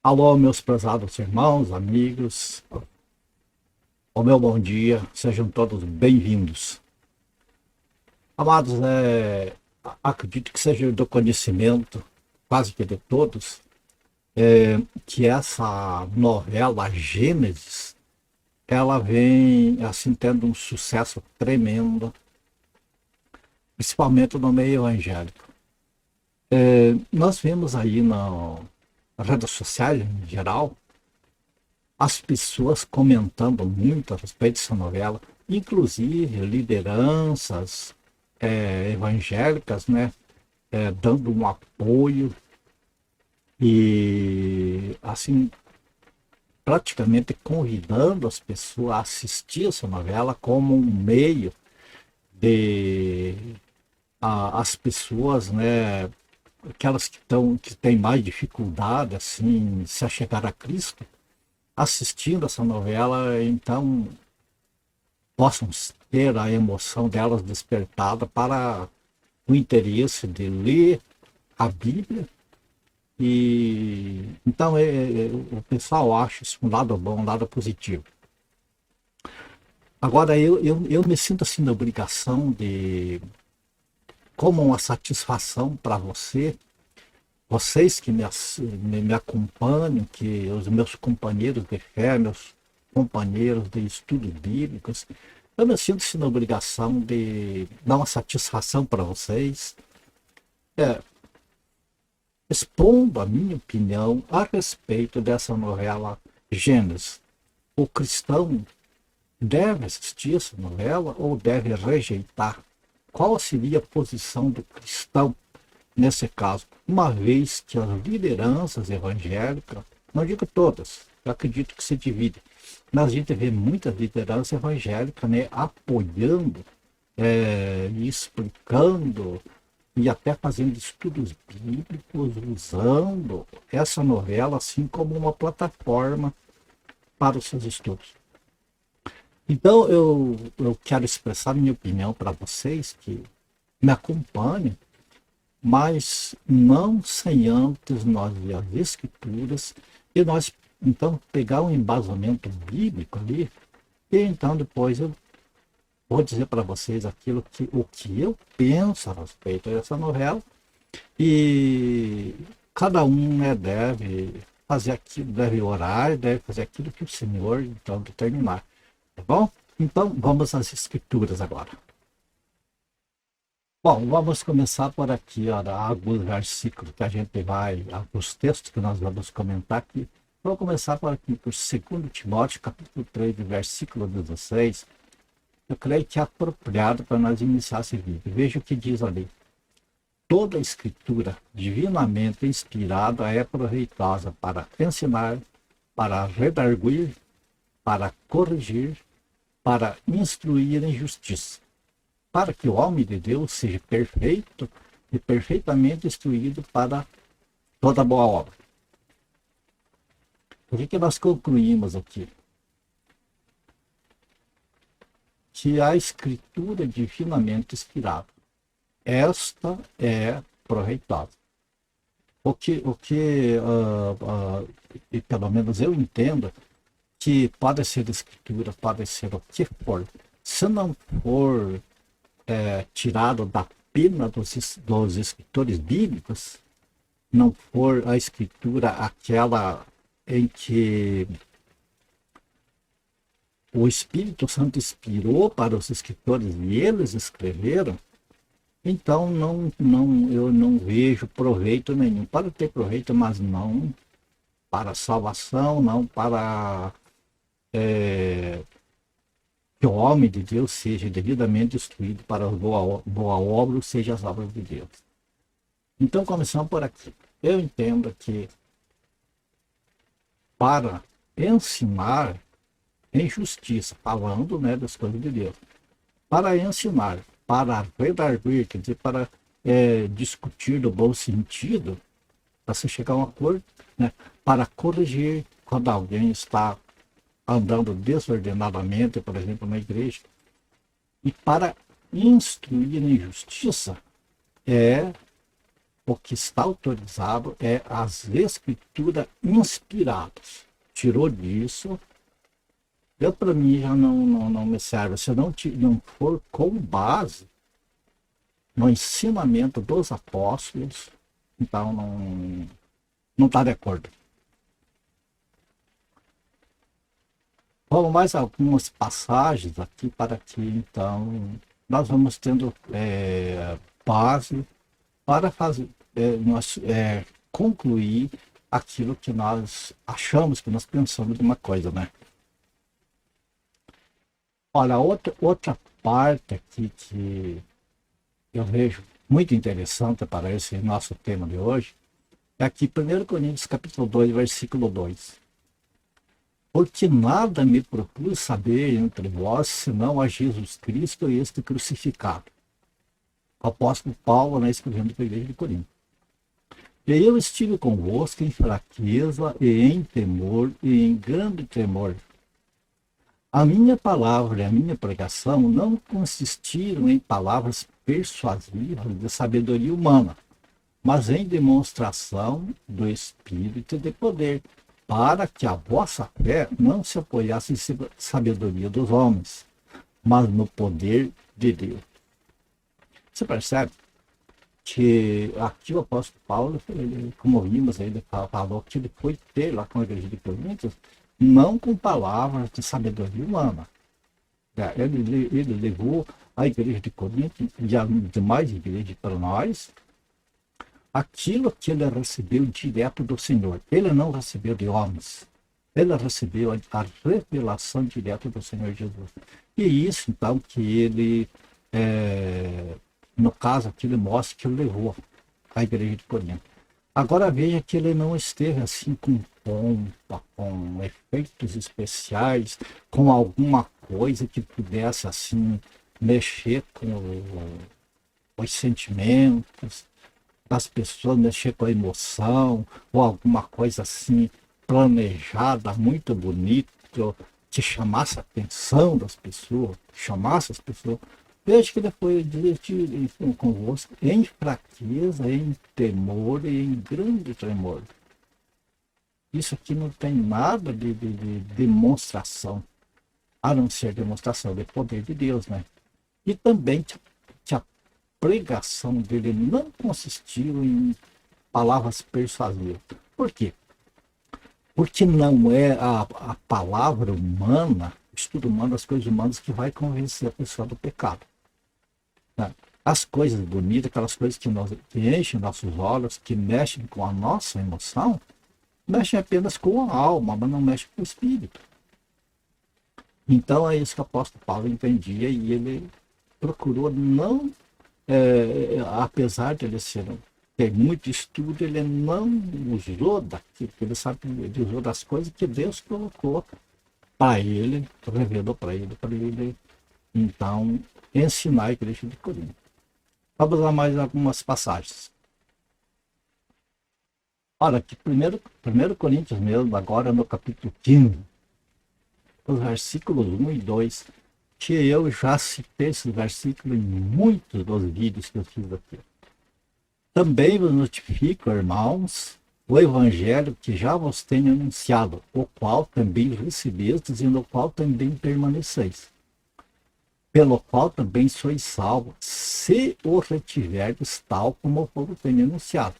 Alô, meus prezados irmãos, amigos, o meu bom dia, sejam todos bem-vindos. Amados, acredito que seja do conhecimento, quase que de todos, que essa novela Gênesis, ela vem, assim, tendo um sucesso tremendo, principalmente no meio evangélico. Nós vemos aí nas redes sociais, em geral, as pessoas comentando muito a respeito dessa novela, inclusive lideranças evangélicas, né, dando um apoio e assim praticamente convidando as pessoas a assistir essa novela como um meio de as pessoas, né, aquelas que têm mais dificuldade assim se achegar a Cristo, assistindo essa novela, então possam ter a emoção delas despertada para o interesse de ler a Bíblia. E então o pessoal acha isso um lado bom, um lado positivo. Agora eu me sinto assim na obrigação de, como uma satisfação para vocês que me acompanham, que os meus companheiros de fé, meus companheiros de estudos bíblicos, eu me sinto assim na obrigação de dar uma satisfação para vocês, é, expondo a minha opinião a respeito dessa novela Gênesis. O cristão deve assistir essa novela ou deve rejeitar? Qual seria a posição do cristão nesse caso? Uma vez que as lideranças evangélicas, não digo todas, eu acredito que se dividem, mas a gente vê muitas lideranças evangélicas, né, apoiando e explicando e até fazendo estudos bíblicos, usando essa novela assim como uma plataforma para os seus estudos. Então eu quero expressar minha opinião para vocês que me acompanham, mas não sem antes nós ler as escrituras e nós então pegar um embasamento bíblico ali, e então depois eu vou dizer para vocês o que eu penso a respeito dessa novela, e cada um, né, deve fazer aquilo, deve orar, deve fazer aquilo que o Senhor então determinar, tá bom? Então vamos às escrituras agora. Bom, vamos começar por aqui, ó, alguns versículos que a gente vai, alguns textos que nós vamos comentar aqui. Vou começar por aqui, por 2 Timóteo, capítulo 3, versículo 16. Eu creio que é apropriado para nós iniciar esse vídeo. Veja o que diz ali. Toda a escritura divinamente inspirada é proveitosa para ensinar, para redarguir, para corrigir, para instruir em justiça, para que o homem de Deus seja perfeito e perfeitamente instruído para toda boa obra. O que nós concluímos aqui? Que a escritura divinamente inspirada, esta é proveitosa. E pelo menos eu entendo, que pode ser escritura, pode ser o que for, se não for tirado da pena dos escritores bíblicos, não for a escritura aquela em que o Espírito Santo inspirou para os escritores e eles escreveram, então eu não vejo proveito nenhum. Para ter proveito, mas não para salvação, não para que o homem de Deus seja devidamente instruído para a boa obra, ou seja, as obras de Deus. Então, começando por aqui. Eu entendo que para ensinar em justiça, falando, né, das coisas de Deus, para ensinar, para redarguir, quer dizer, para discutir no bom sentido, para se chegar a um acordo, né, para corrigir quando alguém está andando desordenadamente, por exemplo, na igreja, e para instruir em justiça, é o que está autorizado é as escrituras inspiradas. Tirou disso, eu para mim já não me serve. Se não for com base no ensinamento dos apóstolos, então não está de acordo. Vamos mais algumas passagens aqui para que, então, nós vamos tendo base para fazer, concluir aquilo que nós achamos, que nós pensamos de uma coisa, né? Olha, outra parte aqui que eu vejo muito interessante para esse nosso tema de hoje é aqui 1 Coríntios capítulo 2, versículo 2. Porque nada me propus saber entre vós, senão a Jesus Cristo e este crucificado. O apóstolo Paulo, né, escrevendo para a igreja de Corinto. E eu estive convosco em fraqueza e em temor e em grande tremor. A minha palavra e a minha pregação não consistiram em palavras persuasivas de sabedoria humana, mas em demonstração do Espírito e de poder, para que a vossa fé não se apoiasse em sabedoria dos homens, mas no poder de Deus. Você percebe que aqui o apóstolo Paulo, como vimos, ele falou que ele foi ter lá com a igreja de Coríntios, não com palavras de sabedoria humana. Ele levou a igreja de Corinto e as demais igrejas para nós aquilo que ele recebeu direto do Senhor. Ele não recebeu de homens. Ele recebeu a revelação direta do Senhor Jesus. E isso, então, que ele, no caso aqui, ele mostra que ele levou a igreja de Corinto. Agora veja que ele não esteve assim com pompa, com efeitos especiais, com alguma coisa que pudesse assim mexer com os sentimentos das pessoas, mexer com a emoção, ou alguma coisa assim planejada, muito bonita, que chamasse a atenção das pessoas, chamasse as pessoas. Veja que ele foi divertido convosco em fraqueza, em temor e em grande tremor. Isso aqui não tem nada de demonstração, a não ser demonstração do poder de Deus, né? E também que a pregação dele não consistiu em palavras persuasivas. Por quê? Porque não é a palavra humana, o estudo humano, as coisas humanas que vai convencer a pessoa do pecado. Né? As coisas bonitas, aquelas coisas que enchem nossos olhos, que mexem com a nossa emoção, mexem apenas com a alma, mas não mexem com o espírito. Então é isso que o apóstolo Paulo entendia e ele procurou não, apesar de ele ter muito estudo, ele não usou daquilo que ele sabe, ele usou das coisas que Deus colocou para ele, revelou para ele, então, ensinar a igreja de Corinto. Vamos lá mais algumas passagens. Olha, aqui 1 Coríntios mesmo, agora no capítulo 15, os versículos 1 e 2, que eu já citei esse versículo em muitos dos vídeos que eu fiz aqui. Também vos notifico, irmãos, o evangelho que já vos tenho anunciado, o qual também recebestes e no qual também permaneceis, pelo qual também sois salvos, se o retiverdes tal como o tenho anunciado,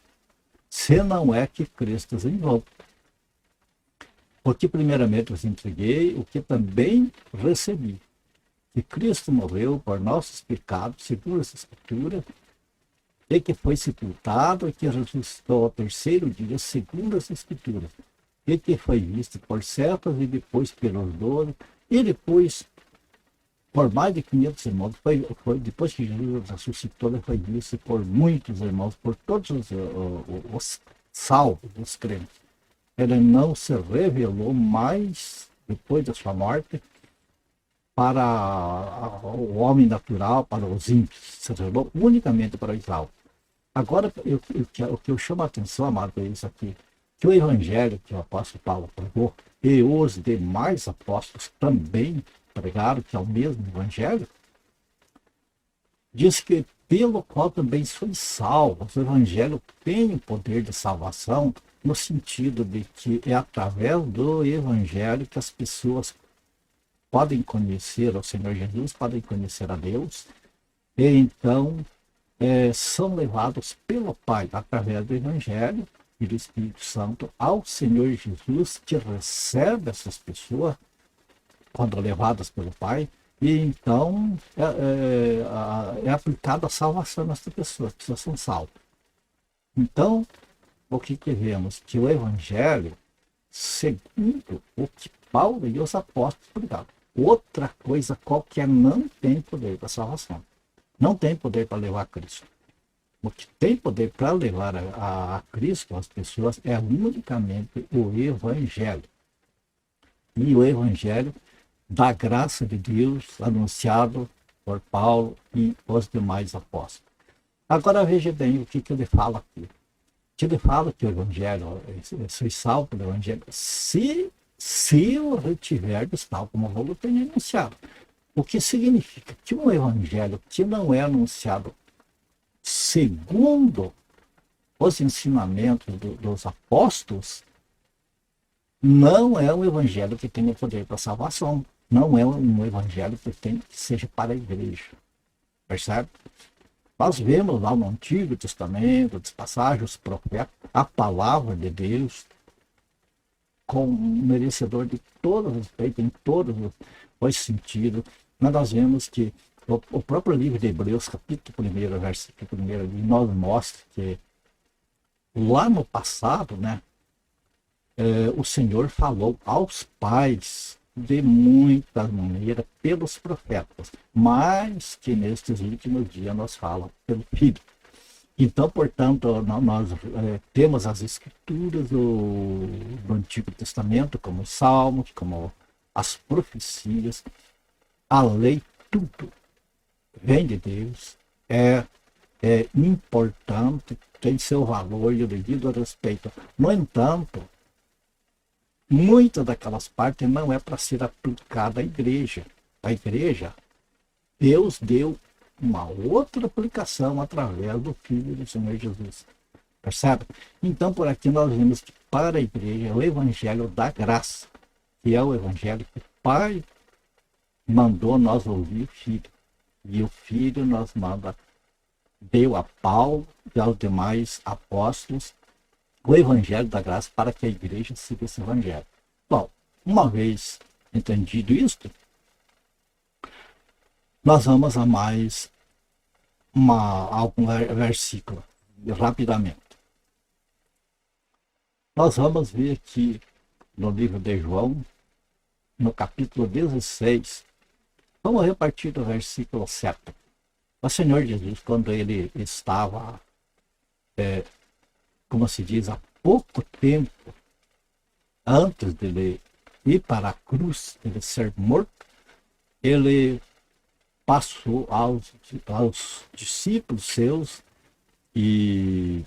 se não é que crestes em vão. Porque primeiramente vos entreguei o que também recebi, que Cristo morreu por nossos pecados, segundo as Escrituras, e que foi sepultado e que ressuscitou ao terceiro dia, segundo as Escrituras, e que foi visto por certos e depois pelos 12, e depois por mais de 500 irmãos. Depois que Jesus ressuscitou, ele foi visto por muitos irmãos, por todos os salvos, os crentes. Ele não se revelou mais, depois da sua morte, para o homem natural, para os ímpios. Se revelou unicamente para Israel. Agora, o que eu chamo a atenção, amado, é isso aqui, que o evangelho que o apóstolo Paulo pregou, e os demais apóstolos também pregaram, que é o mesmo evangelho, diz que pelo qual também sois salvos. O Evangelho tem o poder de salvação no sentido de que é através do Evangelho que as pessoas podem conhecer o Senhor Jesus, podem conhecer a Deus, e então são levados pelo Pai, através do Evangelho e do Espírito Santo, ao Senhor Jesus, que recebe essas pessoas, quando levadas pelo Pai, e então é aplicada a salvação nessas pessoas, as pessoas são salvas. Então, o que vemos? Que o Evangelho, segundo o que Paulo e os apóstolos pregaram, outra coisa qualquer não tem poder para salvação. Não tem poder para levar a Cristo. O que tem poder para levar a Cristo as pessoas é unicamente o Evangelho. E o Evangelho da graça de Deus anunciado por Paulo e os demais apóstolos. Agora veja bem o que ele fala aqui. Ele fala que o Evangelho, sois salvo pelo Evangelho, se o retiverdes tal como eu vou tenho anunciado. O que significa que um Evangelho que não é anunciado segundo os ensinamentos dos apóstolos, não é um Evangelho que tenha poder para salvação. Não é um Evangelho que seja para a igreja. Percebe? Nós vemos lá no Antigo Testamento, as passagens, os profetas, a palavra de Deus, com merecedor de todo respeito, em todos os sentidos. Mas nós vemos que o próprio livro de Hebreus, capítulo 1, versículo 1, nos mostra que lá no passado, né, o Senhor falou aos pais de muitas maneiras pelos profetas, mas que nestes últimos dias nós fala pelo Filho. Então, portanto, nós temos as escrituras do Antigo Testamento, como os Salmos, como as profecias, a lei, tudo vem de Deus, é importante, tem seu valor e o devido respeito. No entanto, muitas daquelas partes não é para ser aplicada à igreja. A igreja, Deus deu uma outra aplicação através do Filho do Senhor Jesus. Percebe? Então, por aqui nós vemos que para a igreja é o Evangelho da graça, que é o Evangelho que o Pai mandou nós ouvir o Filho. E o Filho nos manda, deu a Paulo e aos demais apóstolos o Evangelho da graça para que a igreja siga esse Evangelho. Bom, uma vez entendido isto, nós vamos a mais algum versículo, rapidamente. Nós vamos ver aqui no livro de João, no capítulo 16, vamos repartir do versículo 7. O Senhor Jesus, quando ele estava, como se diz, há pouco tempo antes dele ir para a cruz, ele ser morto, ele passou aos discípulos seus e,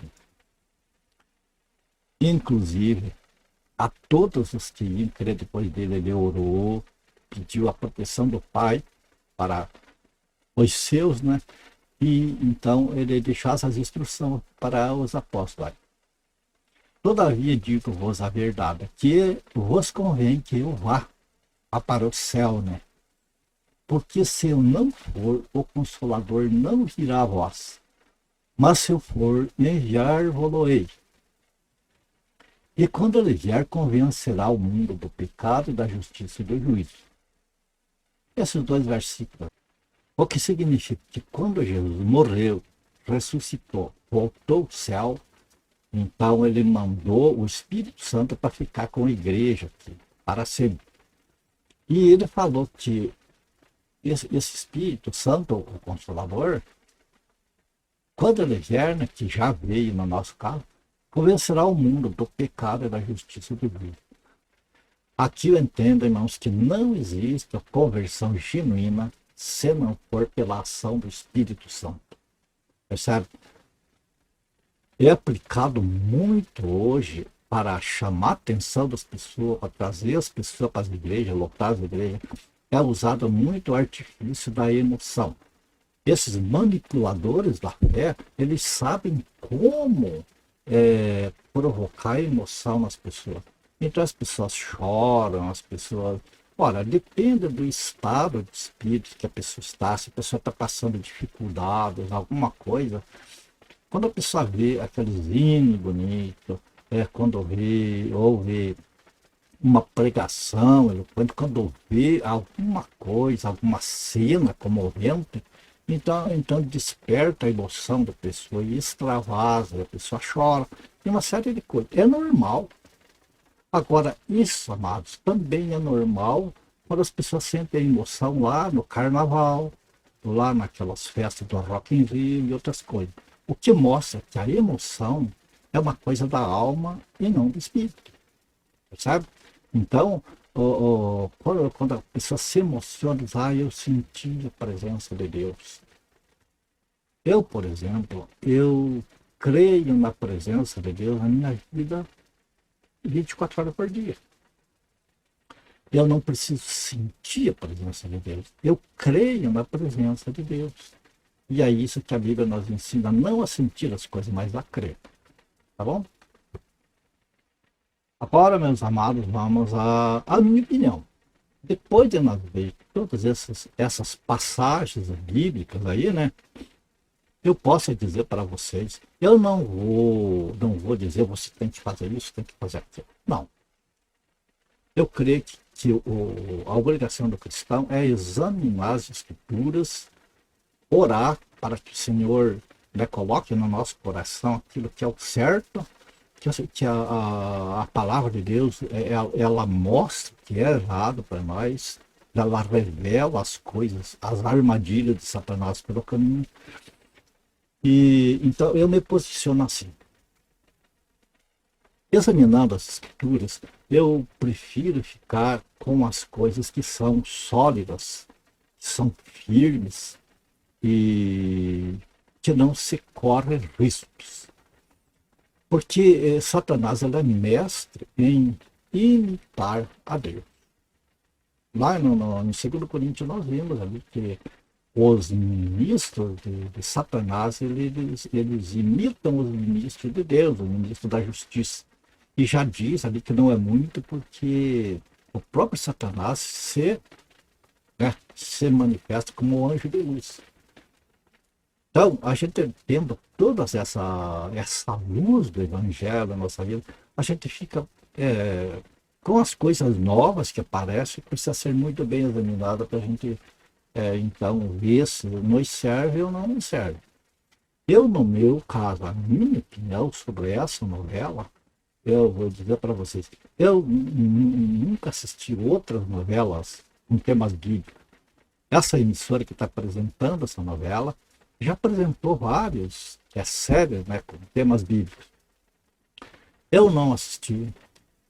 inclusive, a todos os que iam crer depois dele, ele orou, pediu a proteção do Pai para os seus, né? E então ele deixou essas instruções para os apóstolos. Todavia digo-vos a verdade, que vos convém que eu vá para o céu, né? Porque se eu não for, o Consolador não virá a vós. Mas se eu for, enviar-vos-ei. E quando ele vier, convencerá o mundo do pecado, da justiça e do juízo. Esses dois versículos. O que significa que quando Jesus morreu, ressuscitou, voltou ao céu, então ele mandou o Espírito Santo para ficar com a igreja aqui, para sempre. E ele falou que esse Espírito Santo, o Consolador, quando ele vier, né, que já veio no nosso caso, convencerá o mundo do pecado e da justiça e do juízo. Aqui eu entendo, irmãos, que não existe a conversão genuína se não for pela ação do Espírito Santo. Percebe? É aplicado muito hoje para chamar a atenção das pessoas, para trazer as pessoas para as igrejas, lotar as igrejas. É usado muito o artifício da emoção. Esses manipuladores da fé, eles sabem como provocar emoção nas pessoas. Então as pessoas choram, as pessoas. Olha, depende do estado de espírito que a pessoa está, se a pessoa está passando dificuldades, alguma coisa. Quando a pessoa vê aqueles hinos bonitos, quando ouve uma pregação eloquente, quando vê alguma coisa, alguma cena comovente, então desperta a emoção da pessoa e extravasa, a pessoa chora, tem uma série de coisas. É normal. Agora, isso, amados, também é normal quando as pessoas sentem a emoção lá no carnaval, lá naquelas festas do Rock in Rio e outras coisas. O que mostra que a emoção é uma coisa da alma e não do espírito. Percebe? Então, quando a pessoa se emociona, diz, eu senti a presença de Deus. Eu, por exemplo, eu creio na presença de Deus na minha vida 24 horas por dia. Eu não preciso sentir a presença de Deus. Eu creio na presença de Deus. E é isso que a Bíblia nos ensina, não a sentir as coisas, mas a crer. Tá bom? Agora, meus amados, vamos à minha opinião. Depois de nós ver todas essas passagens bíblicas aí, né? Eu posso dizer para vocês, eu não vou dizer você tem que fazer isso, tem que fazer aquilo. Não. Eu creio que a obrigação do cristão é examinar as escrituras, orar para que o Senhor coloque no nosso coração aquilo que é o certo, que a palavra de Deus ela mostra que é errado para nós, ela revela as coisas, as armadilhas de Satanás pelo caminho. E então eu me posiciono assim. Examinando as escrituras, eu prefiro ficar com as coisas que são sólidas, que são firmes e que não se correm riscos. Porque Satanás é mestre em imitar a Deus. Lá no 2 Coríntios nós vimos ali que os ministros de Satanás, eles imitam os ministros de Deus, os ministros da justiça. E já diz ali que não é muito porque o próprio Satanás se manifesta como um anjo de luz. Então, a gente tendo toda essa luz do Evangelho na nossa vida, a gente fica com as coisas novas que aparecem, precisa ser muito bem examinada para a gente então ver se nos serve ou não nos serve. Eu, no meu caso, a minha opinião sobre essa novela, eu vou dizer para vocês, eu nunca assisti outras novelas com temas bíblicos. Essa emissora que está apresentando essa novela já apresentou várias séries com temas bíblicos. Eu não assisti,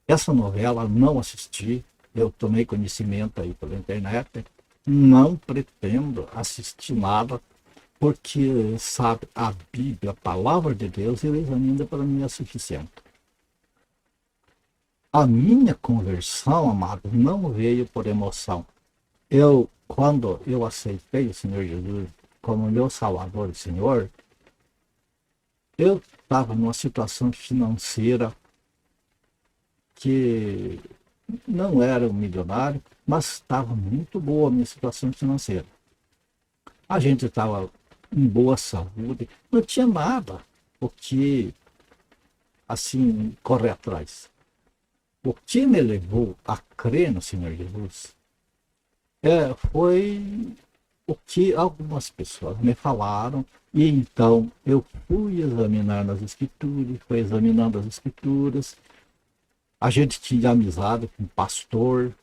essa novela não assisti, eu tomei conhecimento aí pela internet, não pretendo assistir nada, porque, sabe, a Bíblia, a palavra de Deus, eu examino para mim é suficiente. A minha conversão, amado, não veio por emoção. Quando eu aceitei o Senhor Jesus como meu Salvador e Senhor, eu estava numa situação financeira que não era um milionário, mas estava muito boa a minha situação financeira. A gente estava em boa saúde, não tinha nada o que, assim, correr atrás. O que me levou a crer no Senhor Jesus foi o que algumas pessoas me falaram, e então eu fui examinar nas escrituras, fui examinando as escrituras. A gente tinha amizade com o pastor,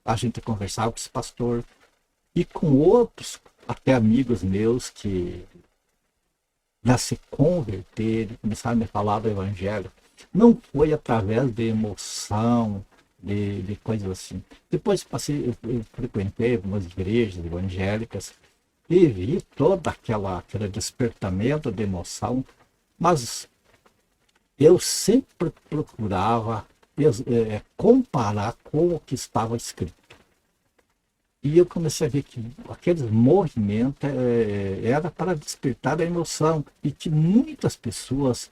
a gente conversava com esse pastor, e com outros, até amigos meus que se converteram, começaram a me falar do Evangelho. Não foi através de emoção, de coisas assim. Depois eu frequentei algumas igrejas evangélicas e vi todo aquele despertamento de emoção, mas eu sempre procurava comparar com o que estava escrito. E eu comecei a ver que aqueles movimentos era para despertar a emoção e que muitas pessoas,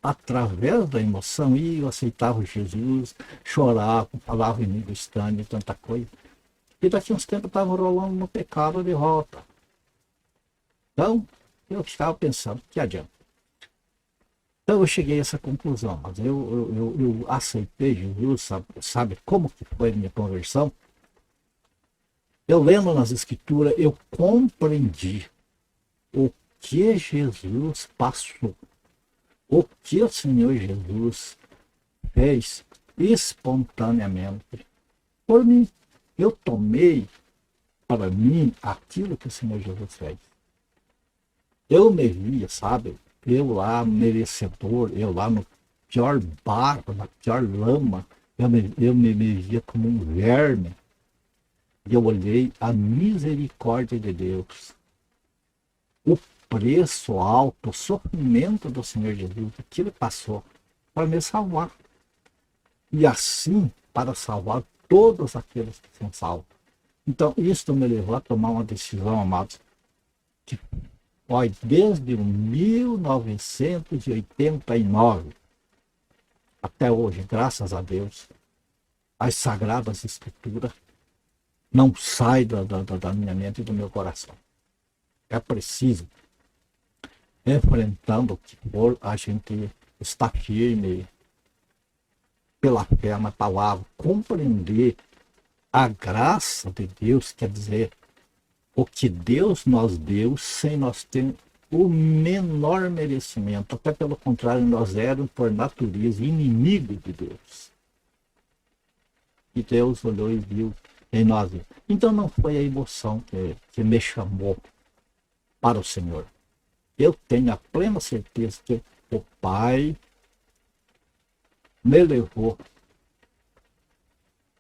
através da emoção, iam, aceitavam Jesus, choravam, falavam em língua estranha e tanta coisa. E daqui a uns tempos estava rolando no pecado de volta. Então, eu ficava pensando, que adianta? Então eu cheguei a essa conclusão, mas eu aceitei Jesus, sabe como que foi a minha conversão? Eu lendo nas escrituras, eu compreendi o que Jesus passou, o que o Senhor Jesus fez espontaneamente por mim. Eu tomei para mim aquilo que o Senhor Jesus fez. Eu me via, sabe? Eu lá merecedor, eu lá no pior barro, na pior lama, eu me via como um verme. E eu olhei a misericórdia de Deus, o preço alto, o sofrimento do Senhor Jesus, o que ele passou para me salvar. E assim, para salvar todos aqueles que são salvos. Então, isso me levou a tomar uma decisão, amados, que foi desde 1989 até hoje, graças a Deus, as Sagradas Escrituras não saem da minha mente e do meu coração. É preciso, enfrentando o que for, a gente está firme pela fé na palavra, compreender a graça de Deus, quer dizer, o que Deus nos deu sem nós ter o menor merecimento. Até pelo contrário, nós éramos por natureza inimigos de Deus. E Deus olhou e viu em nós. Então não foi a emoção que me chamou para o Senhor. Eu tenho a plena certeza que o Pai me levou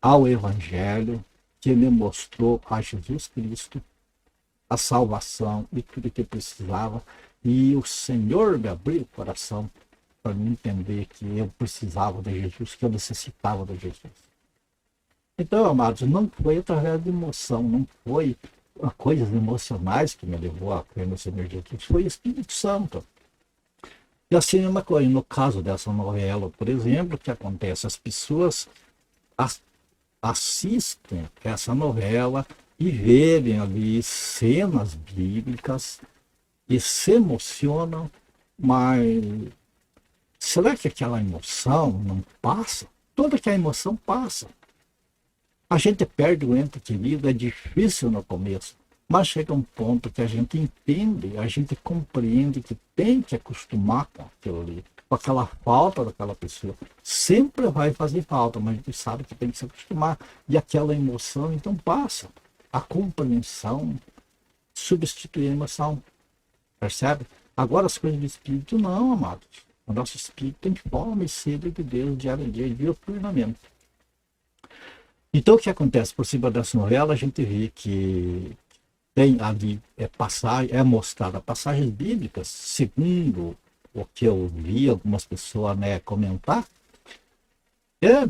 ao Evangelho, que me mostrou a Jesus Cristo, a salvação e tudo que eu precisava. E o Senhor me abriu o coração para me entender que eu precisava de Jesus, que eu necessitava de Jesus. Então, amados, não foi através de emoção, não foi coisas emocionais que me levou a crer no Senhor Jesus, foi o Espírito Santo. E assim é uma coisa, no caso dessa novela, por exemplo, o que acontece? As pessoas assistem essa novela e verem ali cenas bíblicas e se emocionam, mas será que aquela emoção não passa? Toda aquela emoção passa. A gente perde o ente querido, é difícil no começo, mas chega um ponto que a gente entende, a gente compreende que tem que acostumar com aquilo ali, com aquela falta daquela pessoa. Sempre vai fazer falta, mas a gente sabe que tem que se acostumar. E aquela emoção, então, passa. A compreensão substitui a emoção. Percebe? Agora as coisas do Espírito não, amados. O nosso Espírito tem fome e sede de Deus diário a dia, diuturnamente. Então o que acontece? Por cima dessa novela, a gente vê que tem ali mostrada passagens bíblicas, segundo o que eu vi algumas pessoas comentar. É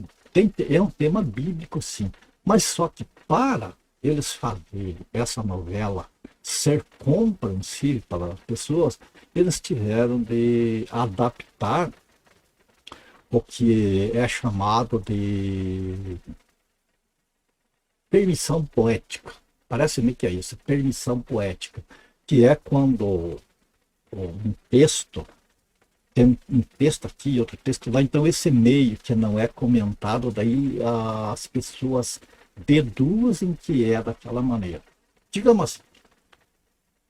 um tema bíblico, sim. Mas só que para eles fazerem essa novela ser compreensível para as pessoas, eles tiveram de adaptar o que é chamado de permissão poética. Parece-me que é isso, permissão poética, que é quando um texto, tem um texto aqui, outro texto lá, então esse meio que não é comentado, daí as pessoas deduzem que é daquela maneira. Digamos assim,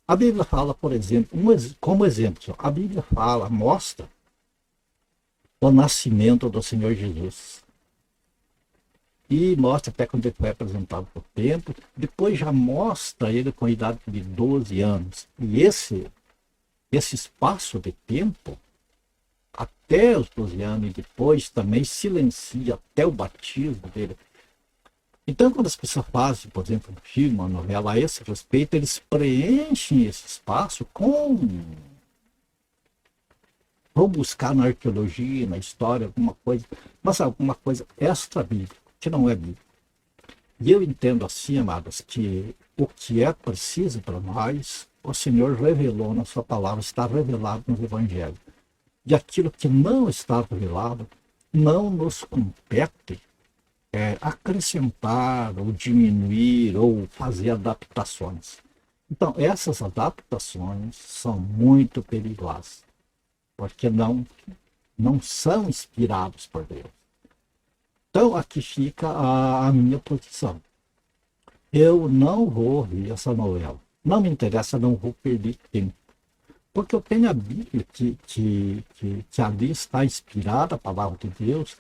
a Bíblia fala, por exemplo, como exemplo, a Bíblia mostra o nascimento do Senhor Jesus. E mostra até quando ele foi apresentado para o templo. Depois já mostra ele com a idade de 12 anos. E esse espaço de tempo, até os 12 anos, e depois também silencia até o batismo dele. Então, quando as pessoas fazem, por exemplo, um filme, uma novela a esse respeito, eles preenchem esse espaço vão buscar na arqueologia, na história, alguma coisa, mas alguma coisa extra-bíblica, que não é bíblica. E eu entendo assim, amados, que o que é preciso para nós, o Senhor revelou na sua palavra, está revelado no Evangelho. E aquilo que não está revelado, não nos compete acrescentar ou diminuir ou fazer adaptações. Então, essas adaptações são muito perigosas, porque não são inspirados por Deus. Então, aqui fica a minha posição. Eu não vou ver essa novela. Não me interessa, não vou perder tempo. Porque eu tenho a Bíblia que ali está inspirada, a palavra de Deus,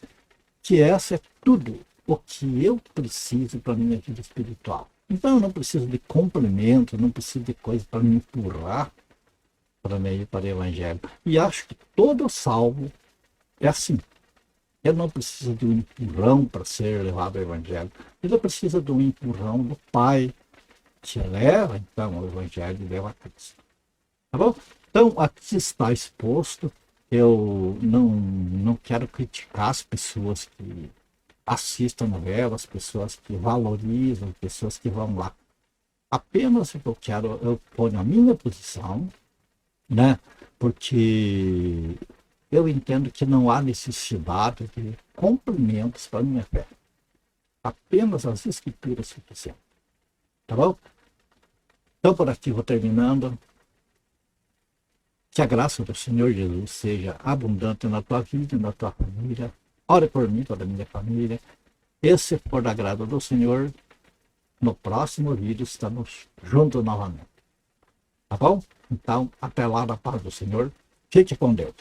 que essa é tudo o que eu preciso para a minha vida espiritual. Então eu não preciso de complemento, não preciso de coisa para me empurrar para o Evangelho. E acho que todo salvo é assim. Ele não precisa de um empurrão para ser levado ao Evangelho. Ele precisa de um empurrão do Pai, que leva então ao Evangelho e leva a Cristo. Tá bom? Então, aqui está exposto. Eu não quero criticar as pessoas que assistam novela, as pessoas que valorizam, pessoas que vão lá. Apenas eu ponho a minha posição, né? Porque eu entendo que não há necessidade de complementos para a minha fé. Apenas as escrituras suficientes. Tá bom? Então, por aqui vou terminando. Que a graça do Senhor Jesus seja abundante na tua vida e na tua família. Ore por mim, toda a minha família. E se for da graça do Senhor, no próximo vídeo estamos juntos novamente. Tá bom? Então, até lá, na paz do Senhor. Fique com Deus.